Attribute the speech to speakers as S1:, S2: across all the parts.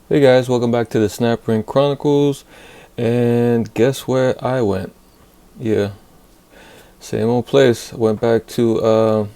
S1: Hey guys, welcome back to the Snap Ring Chronicles. And guess where I went? Yeah, same old place. I went back to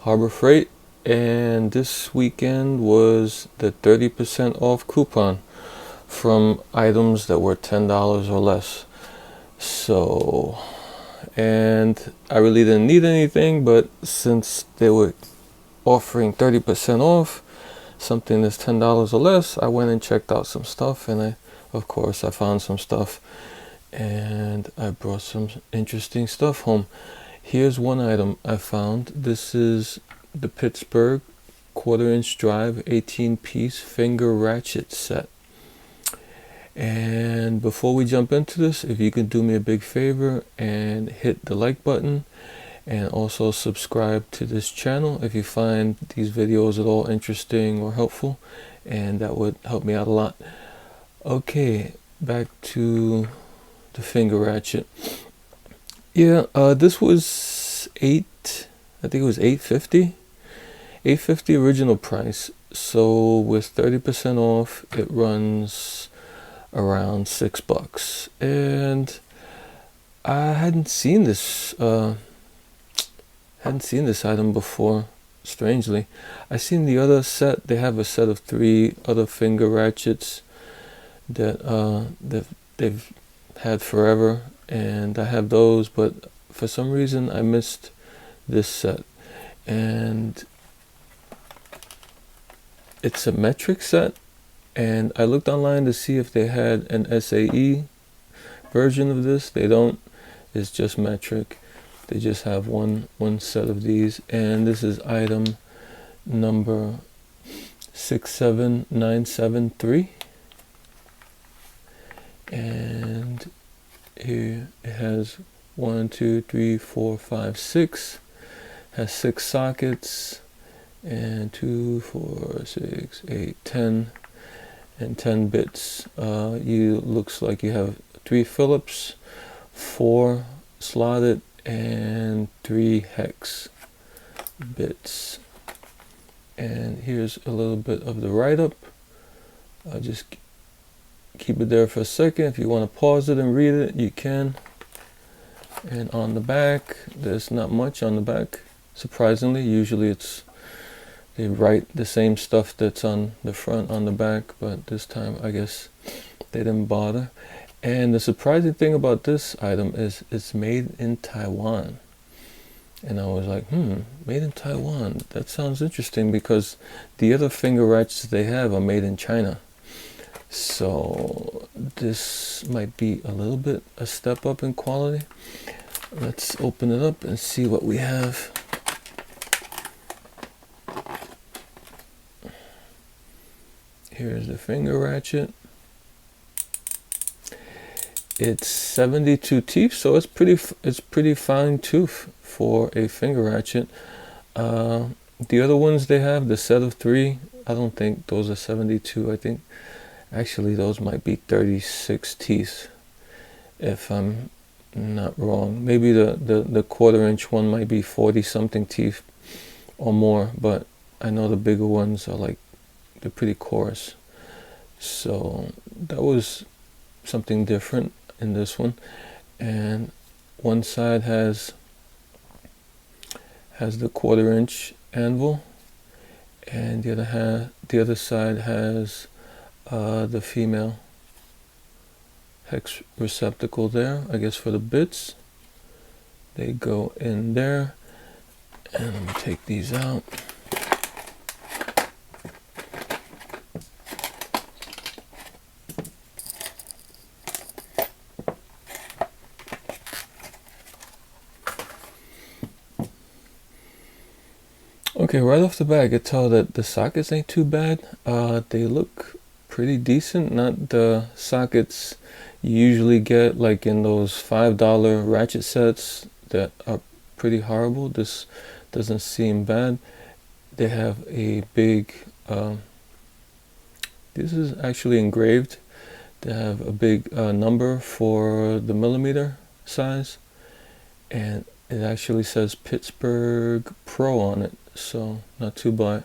S1: Harbor Freight, and this weekend was the 30% off coupon from items that were $10 or less. So, and I really didn't need anything, but since they were offering 30% off, something that's $10 or less, I went and checked out some stuff, and of course I found some stuff, and I brought some interesting stuff home. Here's one item I found. This is the Pittsburgh quarter-inch drive 18-piece finger ratchet set. And before we jump into this, if you can do me a big favor and hit the like button, and also subscribe to this channel if you find these videos at all interesting or helpful, and that would help me out a lot. Okay, back to the finger ratchet. Yeah, this was I think it was $8.50 original price. So with 30% off, it runs around $6. And I hadn't seen this item before, strangely. I seen the other set. They have a set of 3 other finger ratchets that they've had forever, and I have those, but for some reason I missed this set. And it's a metric set, and I looked online to see if they had an SAE version of this. They don't. It's just metric. They just have one set of these, and this is item number 67973. And here it has 1, 2, 3, 4, 5, 6. Has 6 sockets, and 2, 4, 6, 8, 10, and 10 bits. Looks like you have 3 Phillips, 4 slotted, and 3 hex bits. And here's a little bit of the write-up. I'll just keep it there for a second. If you want to pause it and read it, you can. And on the back, there's not much on the back, surprisingly. Usually they write the same stuff that's on the front on the back, but this time I guess they didn't bother. And the surprising thing about this item is it's made in Taiwan. And I was like, made in Taiwan. That sounds interesting, because the other finger ratchets they have are made in China. So this might be a little bit a step up in quality. Let's open it up and see what we have. Here's the finger ratchet. It's 72 teeth, so it's pretty fine tooth for a finger ratchet. The other ones they have, the set of 3, I don't think those are 72. I think actually those might be 36 teeth, if I'm not wrong. Maybe the quarter-inch one might be 40 something teeth or more, but I know the bigger ones are they're pretty coarse. So that was something different in this one. And one side has the quarter-inch anvil, and the other side has the female hex receptacle there, I guess, for the bits. They go in there, and let me take these out. Okay, right off the bat, I could tell that the sockets ain't too bad. They look pretty decent. Not the sockets you usually get like in those $5 ratchet sets that are pretty horrible. This doesn't seem bad. They have a big, this is actually engraved. They have a big number for the millimeter size, and it actually says Pittsburgh Pro on it, so not too bad.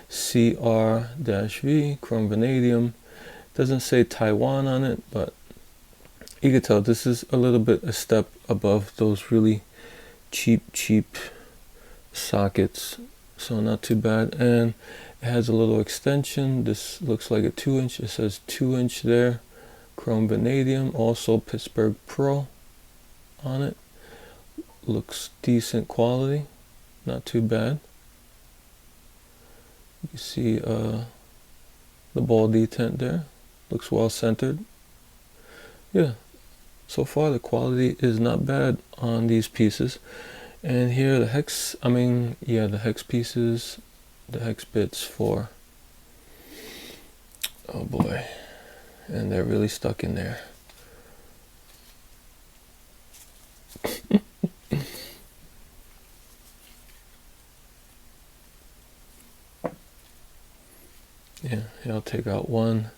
S1: CR-V chrome vanadium. Doesn't say Taiwan on it, but you can tell this is a little bit a step above those really cheap sockets, so not too bad. And it has a little extension. This looks like a 2-inch. It says 2-inch there, chrome vanadium, also Pittsburgh Pro on it. Looks decent quality, not too bad. You see the ball detent there, looks well centered. Yeah, so far the quality is not bad on these pieces. And here the hex, the hex pieces, the hex bits for, oh boy, and they're really stuck in there. Yeah, I'll take out one,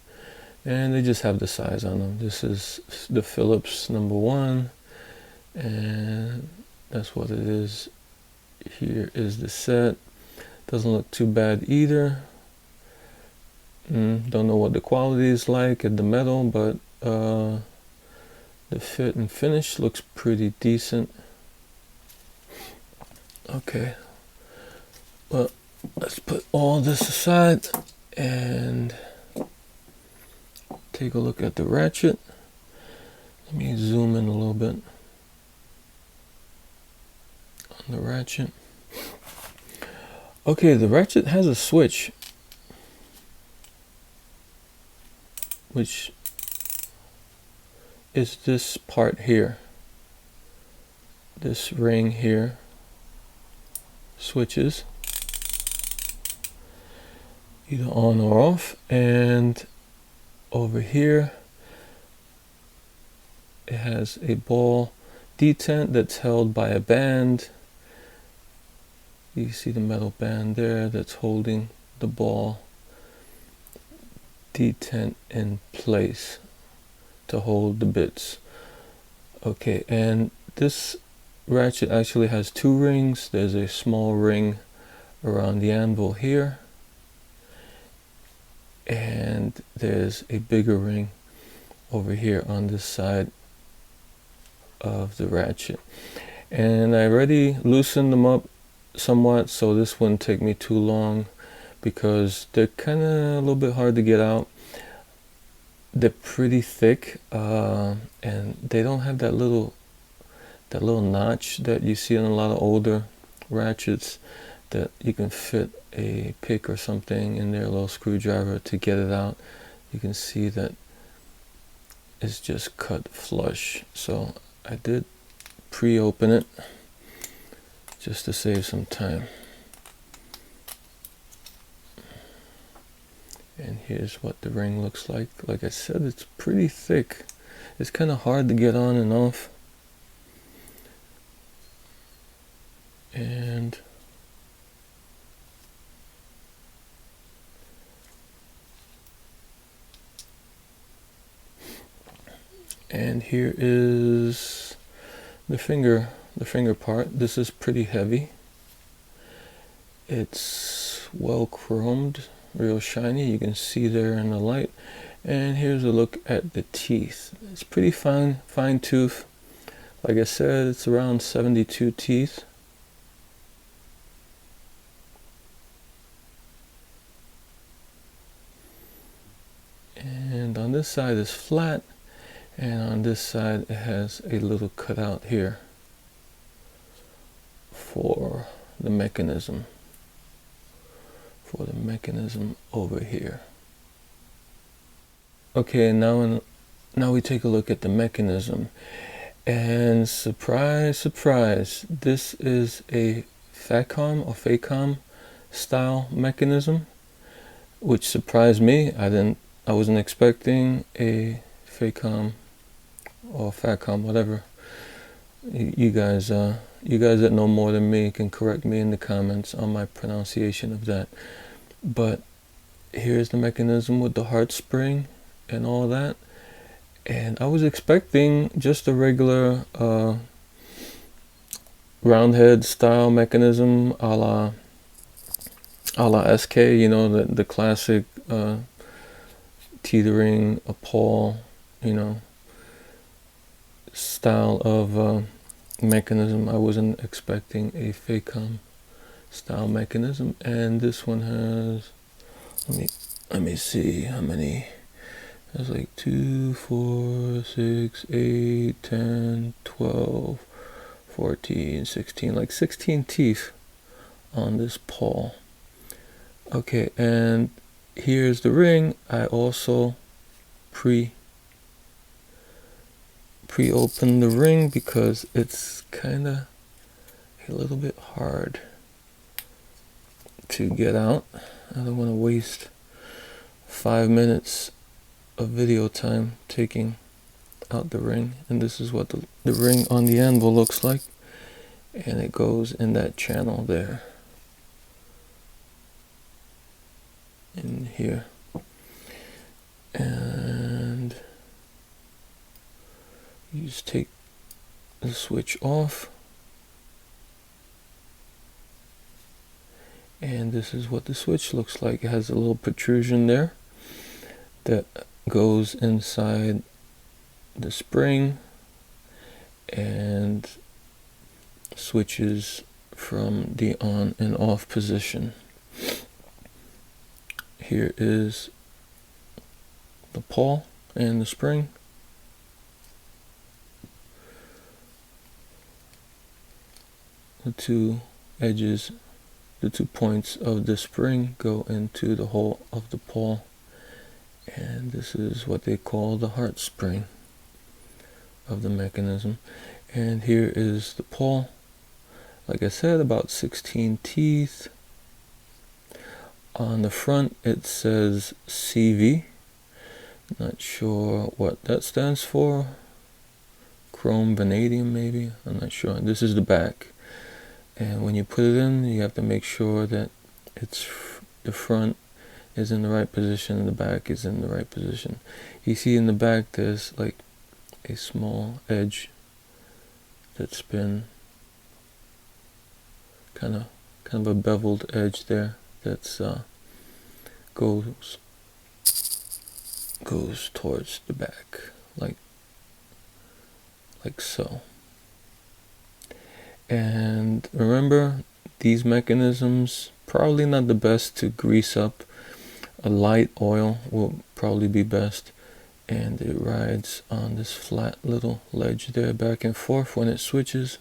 S1: and they just have the size on them. This is the Phillips #1, and that's what it is. Here is the set. Doesn't look too bad either. Don't know what the quality is like at the metal, but the fit and finish looks pretty decent. Okay, well, let's put all this aside and take a look at the ratchet. Let me zoom in a little bit on the ratchet. Okay, the ratchet has a switch, which is this part here. This ring here switches either on or off, and over here it has a ball detent that's held by a band. You see the metal band there that's holding the ball detent in place to hold the bits. Okay, and this ratchet actually has 2 rings. There's a small ring around the anvil here, and there's a bigger ring over here on this side of the ratchet. And I already loosened them up somewhat, so this wouldn't take me too long because they're kind of a little bit hard to get out. They're pretty thick, and they don't have that little notch that you see on a lot of older ratchets, that you can fit a pick or something in there, a little screwdriver to get it out. You can see that it's just cut flush. So I did pre-open it just to save some time. And here's what the ring looks like. Like I said, it's pretty thick. It's kind of hard to get on and off. And here is the finger part. This is pretty heavy. It's well chromed, real shiny. You can see there in the light. And here's a look at the teeth. It's pretty fine tooth. Like I said, it's around 72 teeth. And on this side is flat, and on this side it has a little cutout here for the mechanism. Over here. Okay, now we take a look at the mechanism. And surprise, surprise, this is a FACOM or FACOM style mechanism, which surprised me. I wasn't expecting a FACOM or FACOM, whatever. You guys that know more than me can correct me in the comments on my pronunciation of that. But here's the mechanism with the heart spring and all that. And I was expecting just a regular round head style mechanism a la SK, you know, the classic teetering a pawl, you know, style of mechanism. I wasn't expecting a Facom style mechanism, and this one has, let me see how many. There's like 2, 4, 6, 8, 10, 12, 14, 16, like 16 teeth on this pawl. Okay, and here's the ring. I also pre-opened the ring because it's kind of a little bit hard to get out. I don't want to waste 5 minutes of video time taking out the ring, and this is what the ring on the anvil looks like, and it goes in that channel there in here. And you just take the switch off, and this is what the switch looks like. It has a little protrusion there that goes inside the spring and switches from the on and off position. Here is the pawl and the spring. The two edges, the 2 points of the spring go into the hole of the pawl, and this is what they call the heart spring of the mechanism. And here is the pawl. Like I said, about 16 teeth. On the front it says CV. Not sure what that stands for. Chrome vanadium maybe, I'm not sure. This is the back, and when you put it in, you have to make sure that it's the front is in the right position and the back is in the right position. You see in the back there's like a small edge that's been kind of a beveled edge there that's goes towards the back like so. And remember, these mechanisms probably not the best to grease up. A light oil will probably be best, and it rides on this flat little ledge there back and forth when it switches.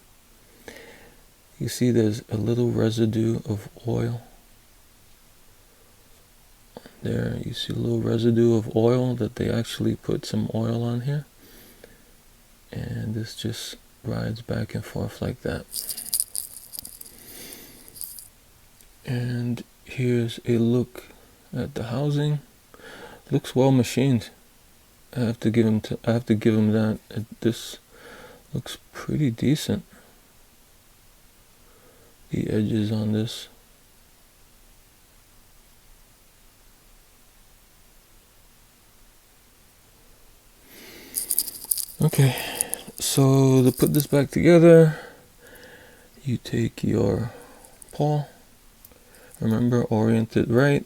S1: You see there's a little residue of oil there. You see a little residue of oil that they actually put some oil on here, and this just rides back and forth like that. And here's a look at the housing. Looks well machined. I have to give him that. This looks pretty decent. The edges on this. Okay, so to put this back together, you take your pawl. Remember, orient it right.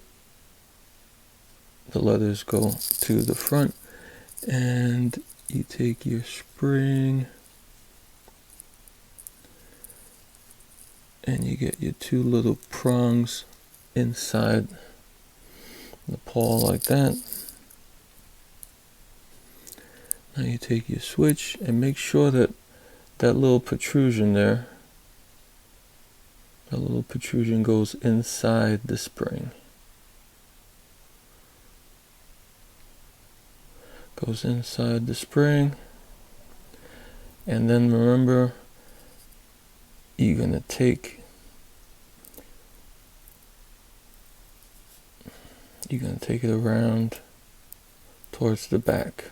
S1: The letters go to the front, and you take your spring and you get your 2 little prongs inside the pawl like that. Now you take your switch and make sure that that little protrusion there, that little protrusion goes inside the spring. Goes inside the spring. And then remember, you're going to take it around towards the back.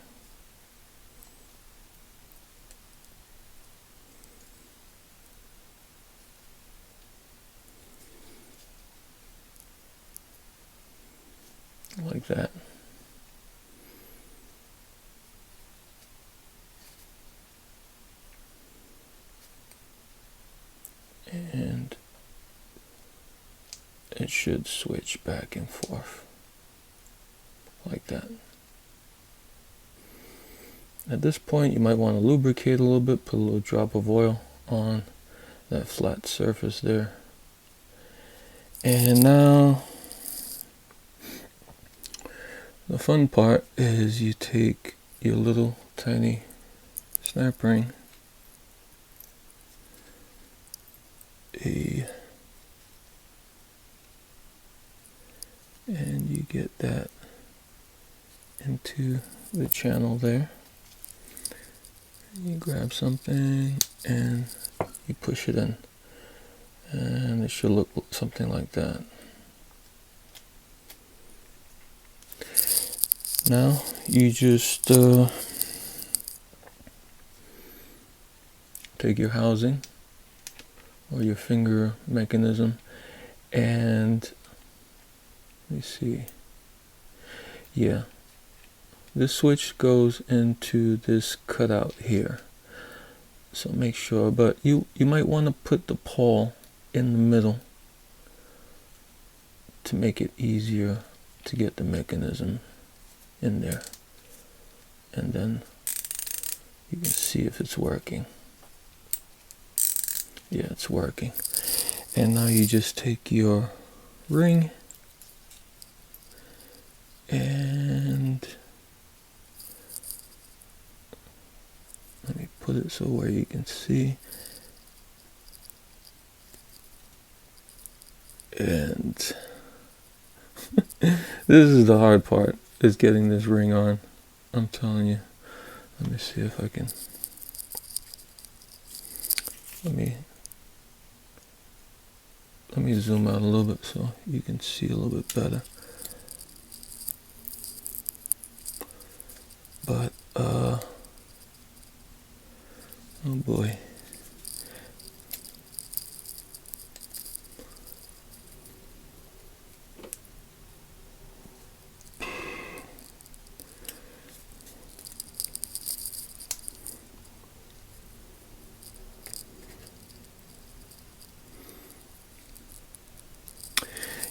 S1: Like that. should switch back and forth like that. At this point, you might want to lubricate a little bit, put a little drop of oil on that flat surface there. And now, the fun part is you take your little tiny snap ring, and you get that into the channel there. You grab something and you push it in, and it should look something like that. Now you just take your housing or your finger mechanism, and let me see, yeah, this switch goes into this cutout here, so make sure, but you might want to put the pawl in the middle to make it easier to get the mechanism in there, and then you can see if it's working. Yeah, it's working. And now you just take your ring and let me put it so where you can see. And this is the hard part, is getting this ring on. I'm telling you. Let me see if I can. Let me zoom out a little bit so you can see a little bit better. But oh boy.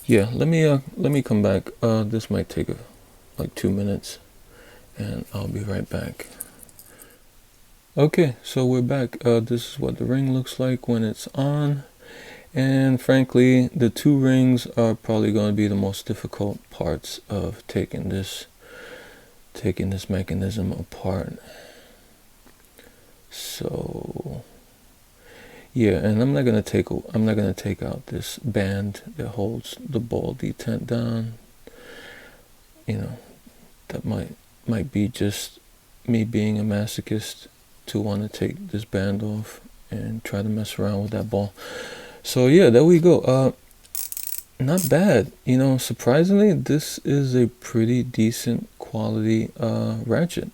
S1: Yeah, let me come back. This might take like 2 minutes, and I'll be right back. Okay, so we're back. This is what the ring looks like when it's on, and frankly, the two rings are probably going to be the most difficult parts of taking this mechanism apart. So yeah, and I'm not gonna take out this band that holds the ball detent down. You know, that might be just me being a masochist to want to take this band off and try to mess around with that ball. So yeah, there we go. Not bad. You know, surprisingly, this is a pretty decent quality ratchet.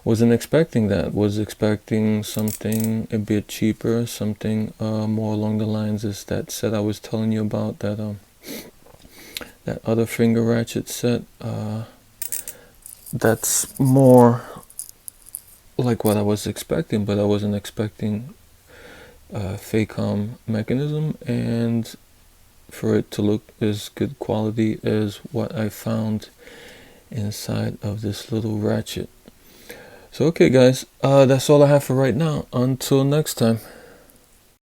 S1: Wasn't expecting that. Was expecting something a bit cheaper, something more along the lines as that set I was telling you about, that that other finger ratchet set. That's more like what I was expecting, but I wasn't expecting Facom mechanism, and for it to look as good quality as what I found inside of this little ratchet. So okay guys, that's all I have for right now. Until next time.